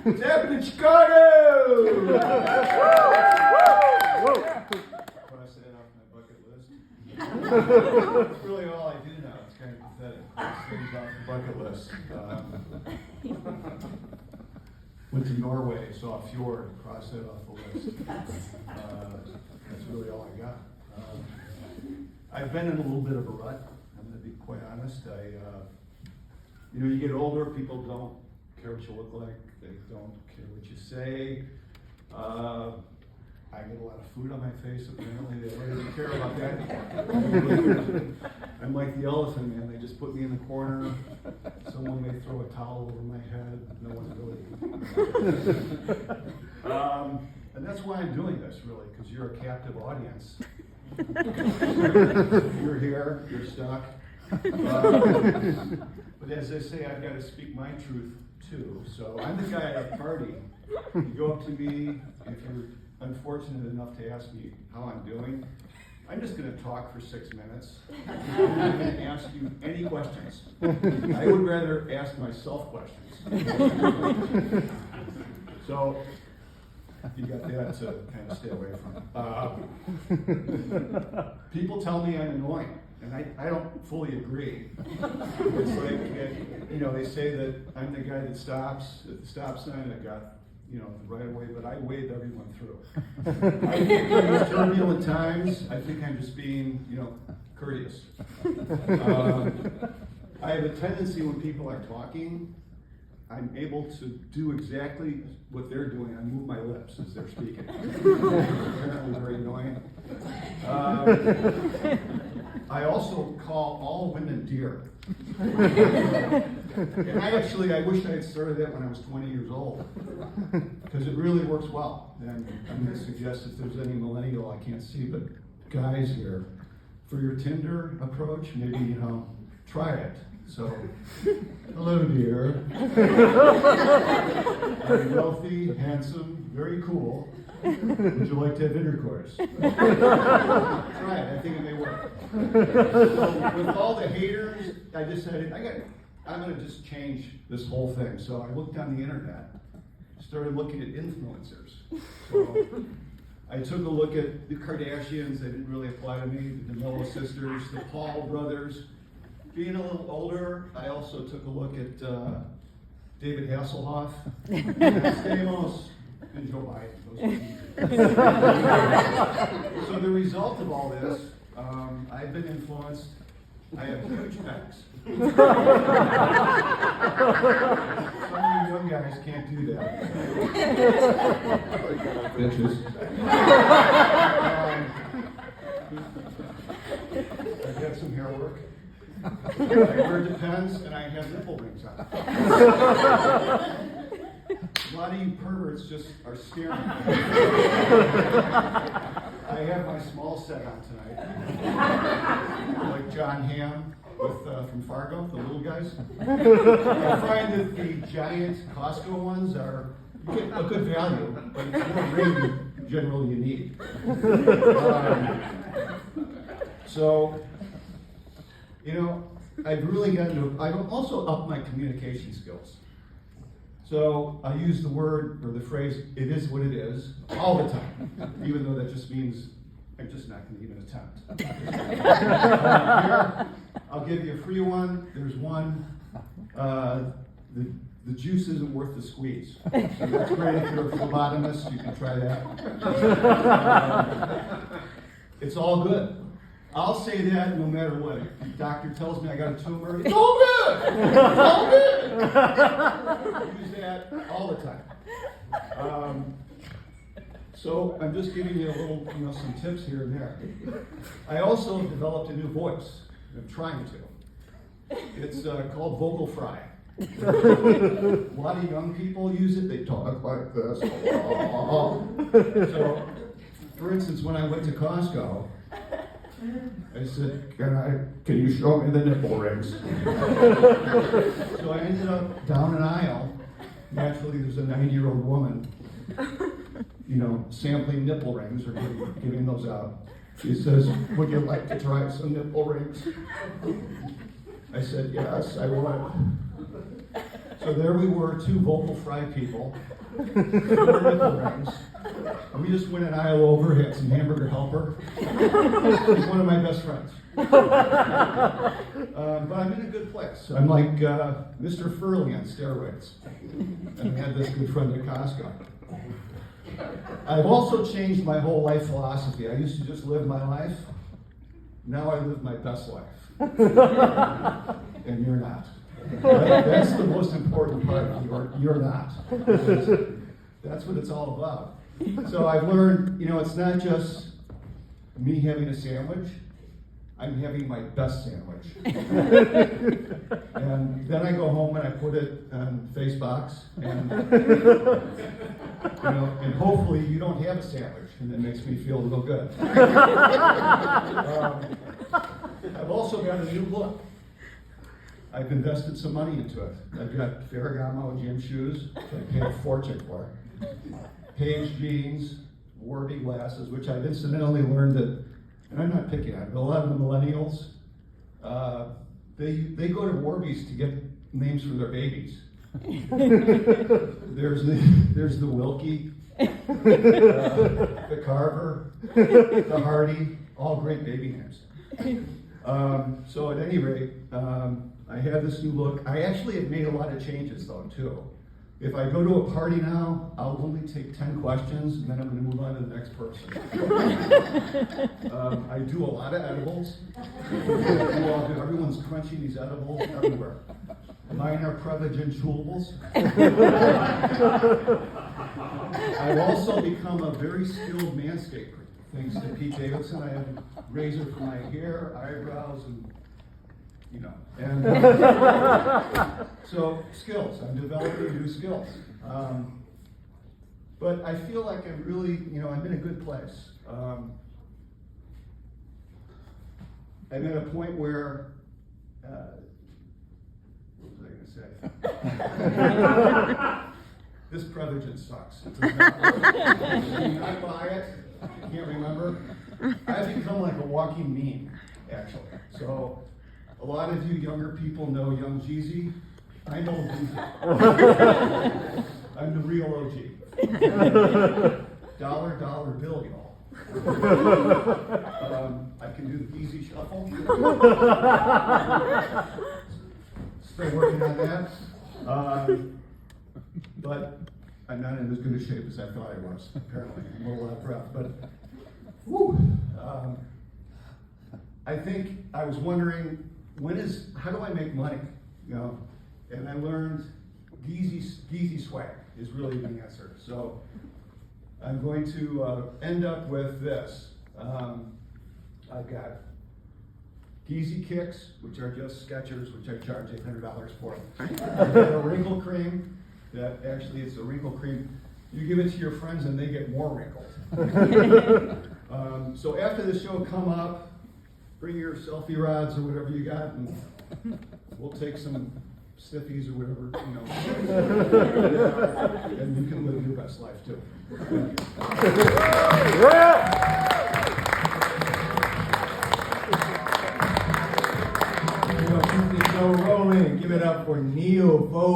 What's happening in Chicago? Cross that off my bucket list. That's really all I do now. It's kind of pathetic. Things off the bucket list. Went to Norway, saw a fjord, crossed that off the list. That's really all I got. I've been in a little bit of a rut. I'm going to be quite honest. You get older, people don't care what you look like. They don't care what you say. I get a lot of food on my face, apparently. They don't even care about that anymore. I'm like the elephant man. They just put me in the corner. Someone may throw a towel over my head. No one really. And that's why I'm doing this, really, because you're a captive audience. You're here, you're stuck. But as I say, I've got to speak my truth too. So I'm the guy at a party. You go up to me, if you're unfortunate enough to ask me how I'm doing, I'm just going to talk for 6 minutes. I'm not going to ask you any questions. I would rather ask myself questions. So you got that to kind of stay away from. People tell me I'm annoying, and I don't fully agree. It's like, they say that I'm the guy that stops at the stop sign. I got, the right of way, but I wave everyone through. I think during turbulent times, I think I'm just being, courteous. I have a tendency when people are talking, I'm able to do exactly what they're doing. I move my lips as they're speaking. Apparently very annoying. I also call all women dear. And I wish I had started that when I was 20 years old, because it really works well. And I'm going to suggest if there's any millennial I can't see, but guys here, for your Tinder approach, maybe, try it. So, hello dear. I'm wealthy, handsome, very cool. Would you like to have intercourse? Try it, I think it may work. So, with all the haters, I decided I'm going to just change this whole thing. So I looked on the internet, started looking at influencers. So I took a look at the Kardashians. They didn't really apply to me. The DeMello sisters, the Paul brothers. Being a little older, I also took a look at David Hasselhoff, Stamos, and Joe Biden. So the result of all this, I've been influenced. I have huge pecs. Some of you young guys can't do that. Bitches. I've had some hair work. I wear Depends, and I have nipple rings on. A lot of you perverts just are staring at me. I have my small set on tonight. Like John Hamm from Fargo, the little guys. I find that the giant Costco ones you get a good value, but it's more ring generally you need. I've also upped my communication skills. So I use the word or the phrase, it is what it is, all the time, even though that just means I'm just not going to even attempt. Here, I'll give you a free one. There's one, the juice isn't worth the squeeze. So that's great if you're a phlebotomist, you can try that. It's all good. I'll say that no matter what. If the doctor tells me I got a tumor, it's all good! It's all good! I use that all the time. So I'm just giving you a little, some tips here and there. I also have developed a new voice. I'm trying to. It's called vocal fry. A lot of young people use it. They talk like this. So, for instance, when I went to Costco, I said, can you show me the nipple rings? So I ended up down an aisle. Naturally, there's a 90-year-old woman, sampling nipple rings or giving those out. She says, would you like to try some nipple rings? I said, yes, I would. So So there we were, two vocal fry people, nipple rings. And we just went an aisle over, had some hamburger helper. He's one of my best friends. But I'm in a good place. I'm like Mr. Furley on steroids. And I had this good friend at Costco. I've also changed my whole life philosophy. I used to just live my life. Now I live my best life. And you're not. That's the most important part of you're not. That's what it's all about. So I've learned, it's not just me having a sandwich. I'm having my best sandwich. And then I go home and I put it on Facebox, and and hopefully you don't have a sandwich, and it makes me feel a little good. I've also got a new look. I've invested some money into it. I've got Ferragamo gym shoes, which I paid a fortune for. Page jeans, Warby glasses, which I've incidentally learned that, and I'm not picking on it, but a lot of the millennials, they go to Warby's to get names for their babies. There's the Wilkie, the Carver, the Hardy, all great baby names. So at any rate, I have this new look. I actually have made a lot of changes though too. If I go to a party now, I'll only take 10 questions, and then I'm going to move on to the next person. I do a lot of edibles. Everyone's crunching these edibles everywhere. Mine are Prevagen chewables. I've also become a very skilled manscaper. Thanks to Pete Davidson, I have a razor for my hair, eyebrows, and so skills. I'm developing new skills. But I feel like I'm really, I'm in a good place. I'm at a point where, what was I going to say? This Prevagen sucks. It does not work. When I buy it, I can't remember. I've become like a walking meme, actually. So a lot of you younger people know Young Jeezy. I know Jeezy. I'm the real OG. Dollar bill, y'all. I can do the easy shuffle. Still working on that. But I'm not in as good a shape as I thought I was, apparently. I'm a little out of breath, but I think I was wondering, how do I make money? And I learned Geezy swag is really the answer. So I'm going to end up with this. I've got Geezy kicks, which are just Skechers, which I charge $800 for. I've got a wrinkle cream that actually it's a wrinkle cream. You give it to your friends and they get more wrinkled. So after the show, come up, bring your selfie rods or whatever you got, and we'll take some stiffies or whatever, and you can live your best life too. Keep the show rolling. Give it up for Neil Vogel.